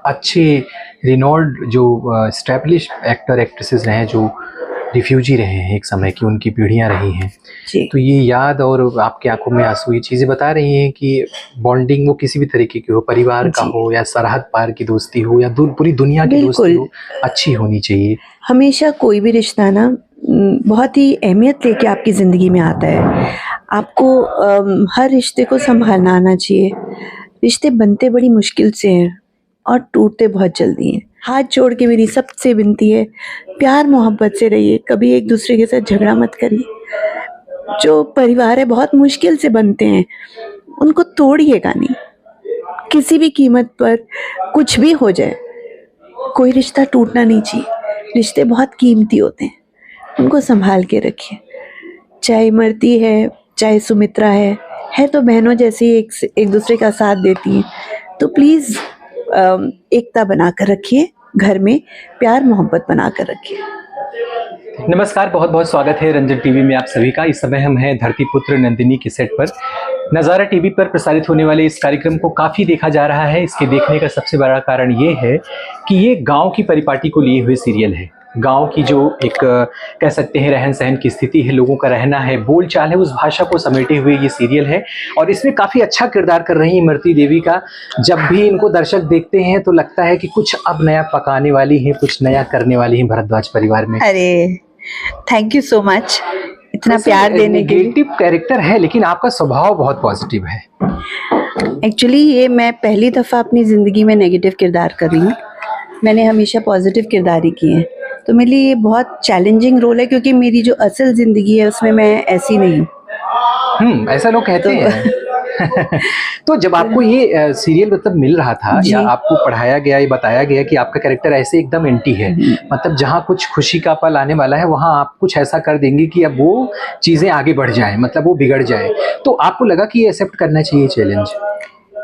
अच्छे रिनोल्ड जो establish actor actresses रहे हैं, जो रिफ्यूजी रहे हैं एक समय की, उनकी पीढ़ियां रही हैं। जी तो ये याद और आपकी आंखों में आंसू, ये चीज़ें बता रही हैं कि बॉन्डिंग वो किसी भी तरीके की हो, परिवार का जी हो या सरहद पार की दोस्ती हो या दूर पूरी दुनिया की दोस्ती बिल्कुल। हो, अच्छी होनी चाहिए। हमेशा कोई भी रिश्ता ना बहुत ही अहमियत लेके आपकी ज़िंदगी में आता है। आपको हर रिश्ते को सँभालना आना चाहिए। रिश्ते बनते बड़ी मुश्किल से हैं और टूटते बहुत जल्दी हैं। हाथ जोड़ के मेरी सबसे विनती है, प्यार मोहब्बत से रहिए, कभी एक दूसरे के साथ झगड़ा मत करिए। जो परिवार है बहुत मुश्किल से बनते हैं, उनको तोड़िएगा नहीं। किसी भी कीमत पर कुछ भी हो जाए, कोई रिश्ता टूटना नहीं चाहिए। रिश्ते बहुत कीमती होते हैं, उनको संभाल के रखिए। चाहे इमरती है, चाहे सुमित्रा है तो बहनों जैसी एक दूसरे का साथ देती हैं। तो प्लीज़ एकता बनाकर रखिए, घर में प्यार मोहब्बत बनाकर रखिए। नमस्कार, बहुत बहुत स्वागत है रंजन टीवी में आप सभी का। इस समय हम हैं धरती पुत्र नंदिनी के सेट पर। नज़ारा टीवी पर प्रसारित होने वाले इस कार्यक्रम को काफ़ी देखा जा रहा है। इसके देखने का सबसे बड़ा कारण ये है कि ये गांव की परिपाटी को लिए हुए सीरियल है। गांव की जो एक कह सकते हैं रहन सहन की स्थिति है, लोगों का रहना है, बोल चाल है, उस भाषा को समेटे हुए ये सीरियल है। और इसमें काफ़ी अच्छा किरदार कर रही है इमरती देवी का। जब भी इनको दर्शक देखते हैं तो लगता है कि कुछ अब नया पकाने वाली है, कुछ नया करने वाली है भरद्वाज परिवार में। अरे थैंक यू सो मच इतना प्यार देने के लिए। नेगेटिव कैरेक्टर है लेकिन आपका स्वभाव बहुत पॉजिटिव है। एक्चुअली ये मैं पहली दफ़ा अपनी ज़िंदगी में नेगेटिव किरदार कर रही हूँ। मैंने हमेशा पॉजिटिव किरदार ही किए हैं, तो मेरे लिए ये बहुत चैलेंजिंग रोल है, क्योंकि मेरी जो असल ज़िंदगी है उसमें मैं ऐसी नहीं हूँ। ऐसा लोग कहते हैं। तो जब आपको ये सीरियल मतलब मिल रहा था या जी आपको पढ़ाया गया, ये बताया गया कि आपका कैरेक्टर ऐसे एकदम एंटी है, मतलब जहाँ कुछ खुशी का पल आने वाला है वहाँ आप कुछ ऐसा कर देंगे कि अब वो चीज़ें आगे बढ़ जाएं, मतलब वो बिगड़ जाए, तो आपको लगा कि ये एक्सेप्ट करना चाहिए चैलेंज?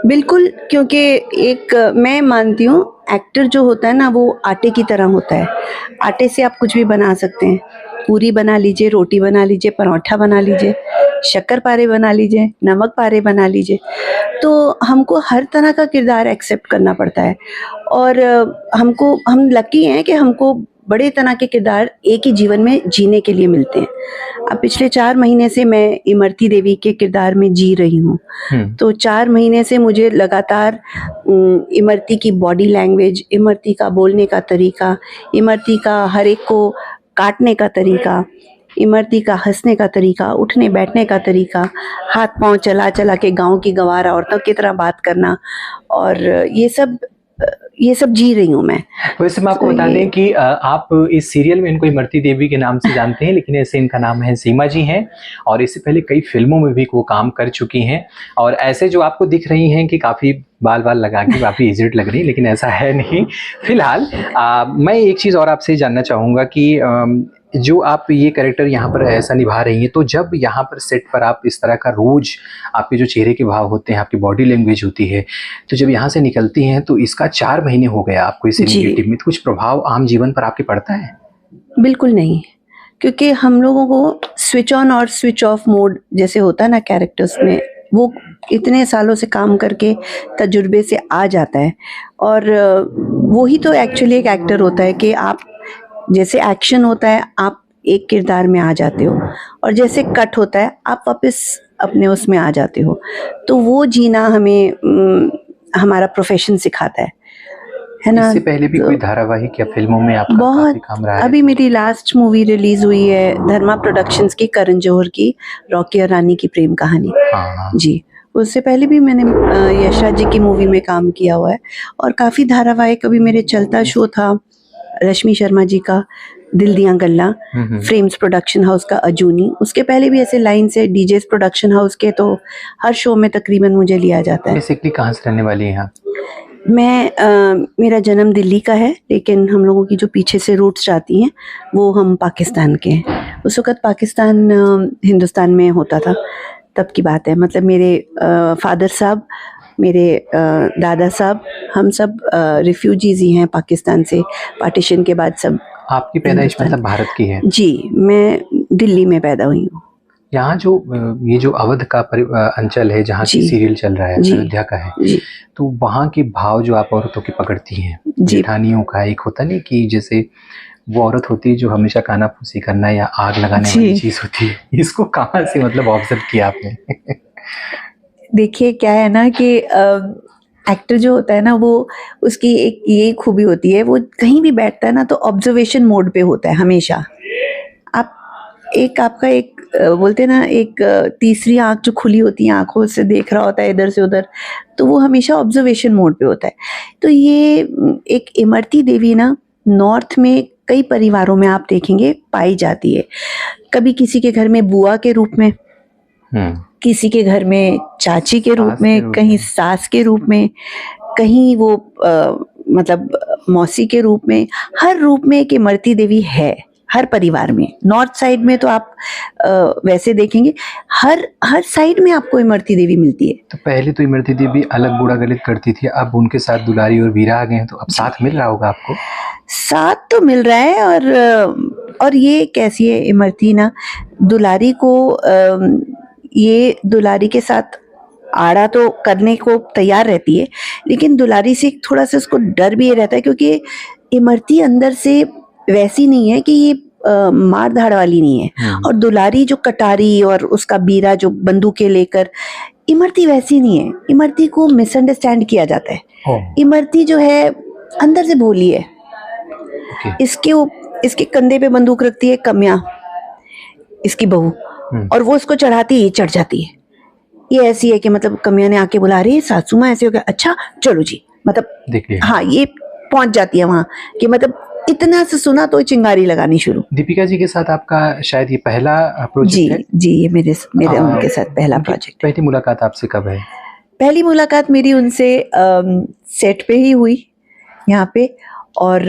बिल्कुल, क्योंकि एक मैं मानती हूँ एक्टर जो होता है ना वो आटे की तरह होता है। आटे से आप कुछ भी बना सकते हैं। पूरी बना लीजिए, रोटी बना लीजिए, पराठा बना लीजिए, शक्कर पारे बना लीजिए, नमक पारे बना लीजिए। तो हमको हर तरह का किरदार एक्सेप्ट करना पड़ता है और हम लकी हैं कि हमको बड़े तरह के किरदार एक ही जीवन में जीने के लिए मिलते हैं। अब पिछले 4 महीने से मैं इमरती देवी के किरदार में जी रही हूँ। तो 4 महीने से मुझे लगातार इमरती की बॉडी लैंग्वेज, इमरती का बोलने का तरीका, इमरती का हर एक को काटने का तरीका, इमरती का हंसने का तरीका, उठने बैठने का तरीका, हाथ पांव चला चला के गांव की गंवार औरतों की तरह बात करना, और ये सब जी रही हूँ मैं। वैसे मैं आपको बता दें कि आप इस सीरियल में इनको इमरती देवी के नाम से जानते हैं, लेकिन ऐसे इनका नाम है सीमा जी हैं और इससे पहले कई फिल्मों में भी वो काम कर चुकी हैं। और ऐसे जो आपको दिख रही हैं कि काफ़ी बाल बाल लगा के काफ़ी एजेड लग रही है, लेकिन ऐसा है नहीं। फिलहाल मैं एक चीज़ और आपसे जानना चाहूँगा कि जो आप ये कैरेक्टर यहाँ पर ऐसा निभा रही हैं, तो जब यहाँ पर सेट पर आप इस तरह का रोज आपके जो चेहरे के भाव होते हैं, आपकी बॉडी लैंग्वेज होती है, तो जब यहाँ से निकलती हैं तो इसका 4 महीने हो गया आपको इस इनिशिएटिव में, तो कुछ प्रभाव आम जीवन पर आपके पड़ता है? बिल्कुल नहीं, क्योंकि हम लोगों को स्विच ऑन और स्विच ऑफ मोड जैसे होता है ना कैरेक्टर्स में, वो इतने सालों से काम करके तजुर्बे से आ जाता है। और वो ही तो एक्चुअली एक एक्टर होता है कि आप जैसे एक्शन होता है आप एक किरदार में आ जाते हो, और जैसे कट होता है आप वापस अपने उसमें आ जाते हो। तो वो जीना हमें हमारा प्रोफेशन सिखाता है ना। इससे पहले भी तो कोई धारावाहिक या फिल्मों में आपका बहुत काफी काम रहा है? अभी मेरी लास्ट मूवी रिलीज हुई है धर्मा प्रोडक्शंस की, करण जौहर की, रॉकी और रानी की प्रेम कहानी। हाँ। जी, उससे पहले भी मैंने यशराज जी की मूवी में काम किया हुआ है, और काफ़ी धारावाहिक। अभी मेरे चलता शो था रश्मि शर्मा जी का, दिल दिया गल्ला, फ्रेम्स प्रोडक्शन हाउस का अजूनी। उसके पहले भी ऐसे लाइन से डीजेस प्रोडक्शन हाउस के, तो हर शो में तकरीबन मुझे लिया जाता है। बेसिकली कहाँ से रहने वाली हैं आप? मेरा जन्म दिल्ली का है, लेकिन हम लोगों की जो पीछे से रूट्स जाती हैं वो हम पाकिस्तान के हैं। उस वक़्त पाकिस्तान हिंदुस्तान में होता था, तब की बात है। मतलब मेरे फादर साहब, मेरे दादा साहब, हम सब रिफ्यूजीज़ ही हैं पाकिस्तान से। पार्टीशन के बाद सब आपकी पैदाइश मतलब भारत की है? जी, मैं दिल्ली में पैदा हुई हूँ। यहाँ जो ये जो अवध का अंचल है जहाँ की जी सीरियल चल रहा है, जी अयोध्या का है, जी तो वहाँ के भाव जो आप औरतों के पकड़ती हैं, जी जेठानियों का एक होता नहीं कि जैसे वो औरत होती है जो हमेशा कानाफूसी करना या आग लगाने वाली जी चीज होती है, इसको कहाँ से मतलब ऑब्जर्व किया आपने? देखिए क्या है ना कि एक्टर जो होता है ना वो उसकी एक ये खूबी होती है, वो कहीं भी बैठता है ना तो ऑब्जर्वेशन मोड पे होता है हमेशा। आप एक आपका एक बोलते हैं ना एक तीसरी आंख जो खुली होती है, आंखों से देख रहा होता है इधर से उधर, तो वो हमेशा ऑब्जर्वेशन मोड पे होता है। तो ये एक इमरती देवी ना नॉर्थ में कई परिवारों में आप देखेंगे पाई जाती है। कभी किसी के घर में बुआ के रूप में, किसी के घर में चाची के रूप सास के में, रूप कहीं में। सास के रूप में, कहीं वो मतलब मौसी के रूप में। हर रूप में एक इमरती देवी है हर परिवार में। नॉर्थ साइड में तो आप वैसे देखेंगे हर हर साइड में आपको इमरती देवी मिलती है। तो पहले तो इमरती देवी अलग बूढ़ा गलित करती थी, अब उनके साथ दुलारी और वीरा आ गए हैं, तो अब साथ मिल रहा होगा आपको? साथ तो मिल रहा है और ये कैसी है इमरती ना, दुलारी को ये दुलारी के साथ आड़ा तो करने को तैयार रहती है, लेकिन दुलारी से थोड़ा सा उसको डर भी ये रहता है क्योंकि इमरती अंदर से वैसी नहीं है कि ये मार धाड़ वाली नहीं है। और दुलारी जो कटारी और उसका बीरा जो बंदूकें लेकर, इमरती वैसी नहीं है। इमरती को मिसअंडरस्टैंड किया जाता है। इमरती जो है अंदर से भोली है। इसके कंधे पे बंदूक रखती है कम्या, इसकी बहू, और वो उसको चढ़ाती है, चढ़ जाती है। ये ऐसी है कि मतलब कमिया ने आके बुला रही है, सासू माँ ऐसे हो गया, अच्छा चलो जी, मतलब देखिए हाँ ये पहुंच जाती है वहां कि मतलब इतना से सुना तो चिंगारी लगानी शुरू। दीपिका जी के साथ आपका शायद ये पहला प्रोजेक्ट है? जी ये मेरे उनके साथ पहला प्रोजेक्ट है। पहली मुलाकात आपसे कब है? पहली मुलाकात मेरी उनसे सेट पे ही हुई यहाँ पे, और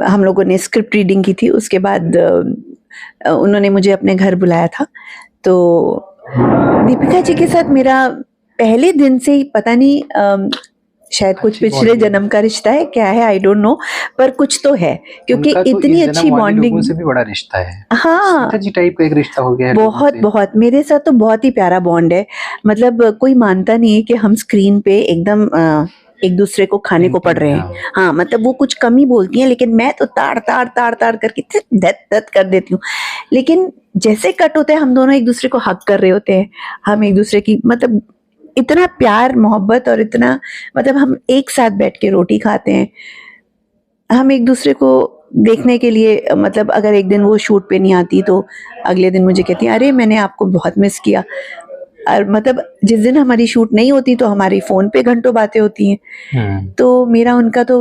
हम लोगों ने स्क्रिप्ट रीडिंग की थी। उसके बाद उन्होंने मुझे अपने घर बुलाया था। तो दीपिका जी के साथ मेरा पहले दिन से ही पता नहीं शायद कुछ पिछले जन्म का रिश्ता है, क्या है आई डोंट नो, पर कुछ तो है क्योंकि इतनी अच्छी बॉन्डिंग से भी बड़ा रिश्ता है। हाँ सीता जी टाइप का एक रिश्ता हो गया है। बहुत मेरे साथ तो बहुत ही प्यारा बॉन्ड है। मतलब कोई मानता नहीं है कि हम स्क्रीन पे एकदम एक दूसरे को खाने को पड़ रहे हैं। हाँ मतलब वो कुछ कम ही बोलती हैं, लेकिन मैं तो ताड़ ताड़ ताड़ ताड़ करके दत कर देती हूँ। लेकिन जैसे कट होते हैं हम दोनों एक दूसरे को हक कर रहे होते हैं, हम एक दूसरे की मतलब इतना प्यार मोहब्बत, और इतना मतलब हम एक साथ बैठ के रोटी खाते हैं। हम एक दूसरे को देखने के लिए मतलब अगर एक दिन वो शूट पे नहीं आती तो अगले दिन मुझे कहती है अरे मैंने आपको बहुत मिस किया। और मतलब जिस दिन हमारी शूट नहीं होती तो हमारी फोन पे घंटों बातें होती हैं। तो मेरा उनका तो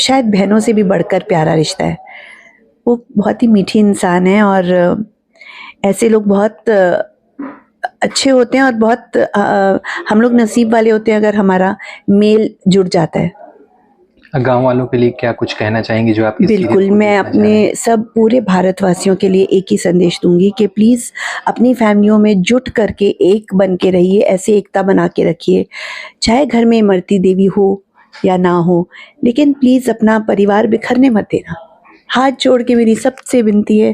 शायद बहनों से भी बढ़कर प्यारा रिश्ता है। वो बहुत ही मीठी इंसान है और ऐसे लोग बहुत अच्छे होते हैं और बहुत हम लोग नसीब वाले होते हैं अगर हमारा मेल जुड़ जाता है। गांव वालों के लिए क्या कुछ कहना चाहेंगे जो आप बिल्कुल, मैं अपने सब पूरे भारतवासियों के लिए एक ही संदेश दूंगी कि प्लीज़ अपनी फैमिलियों में जुट करके एक बन के रहिए, ऐसे एकता बना के रखिए। चाहे घर में इमरती देवी हो या ना हो, लेकिन प्लीज़ अपना परिवार बिखरने मत देना। हाथ जोड़ के मेरी सबसे विनती है,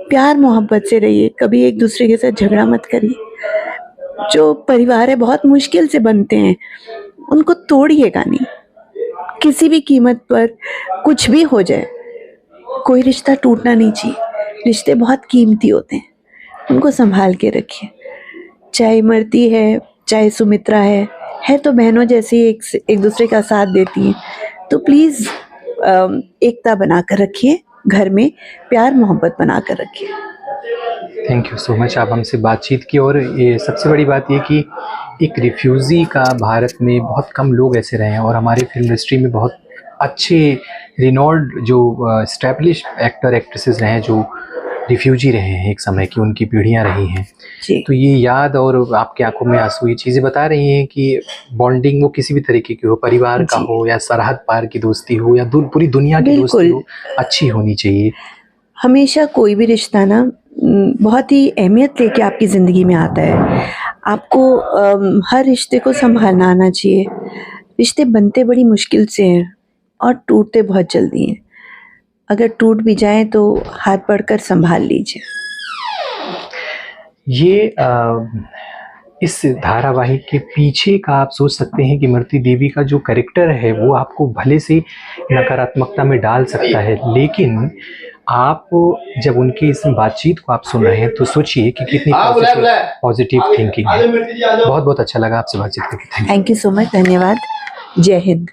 प्यार मोहब्बत से रहिए, कभी एक दूसरे के साथ झगड़ा मत करिए। जो परिवार है बहुत मुश्किल से बनते हैं, उनको तोड़िएगा नहीं किसी भी कीमत पर। कुछ भी हो जाए, कोई रिश्ता टूटना नहीं चाहिए। रिश्ते बहुत कीमती होते हैं, उनको संभाल के रखिए। चाहे इमरती है, चाहे सुमित्रा है तो बहनों जैसी एक दूसरे का साथ देती हैं। तो प्लीज़ एकता बनाकर रखिए, घर में प्यार मोहब्बत बनाकर रखिए। थैंक यू सो मच, आप हमसे बातचीत की। और ये सबसे बड़ी बात ये कि एक रिफ्यूज़ी का भारत में बहुत कम लोग ऐसे रहे हैं, और हमारे फिल्म इंडस्ट्री में बहुत अच्छे रिनोल्ड जो एस्टैब्लिश एक्टर एक्ट्रेसेस रहे हैं जो रिफ्यूजी रहे हैं एक समय की, उनकी पीढ़ियां रही हैं। तो ये याद और आपकी आंखों में आंसू ये चीज़ें बता रही हैं कि बॉन्डिंग वो किसी भी तरीके की हो, परिवार का हो या सरहद पार की दोस्ती हो या पूरी दुनिया की दोस्ती हो, अच्छी होनी चाहिए। हमेशा कोई भी रिश्ता ना बहुत ही अहमियत लेके आपकी ज़िंदगी में आता है। आपको हर रिश्ते को संभालना आना चाहिए। रिश्ते बनते बड़ी मुश्किल से हैं और टूटते बहुत जल्दी हैं। अगर टूट भी जाएं तो हाथ बढ़कर संभाल लीजिए। ये इस धारावाहिक के पीछे का आप सोच सकते हैं कि इमरती देवी का जो कैरेक्टर है वो आपको भले से नकारात्मकता में डाल सकता है, लेकिन आप जब उनकी इस बातचीत को आप सुन रहे हैं तो सोचिए कि कितनी पॉजिटिव थिंकिंग है। बहुत बहुत अच्छा लगा आपसे बातचीत करके। थैंक यू सो मच, धन्यवाद, जय हिंद।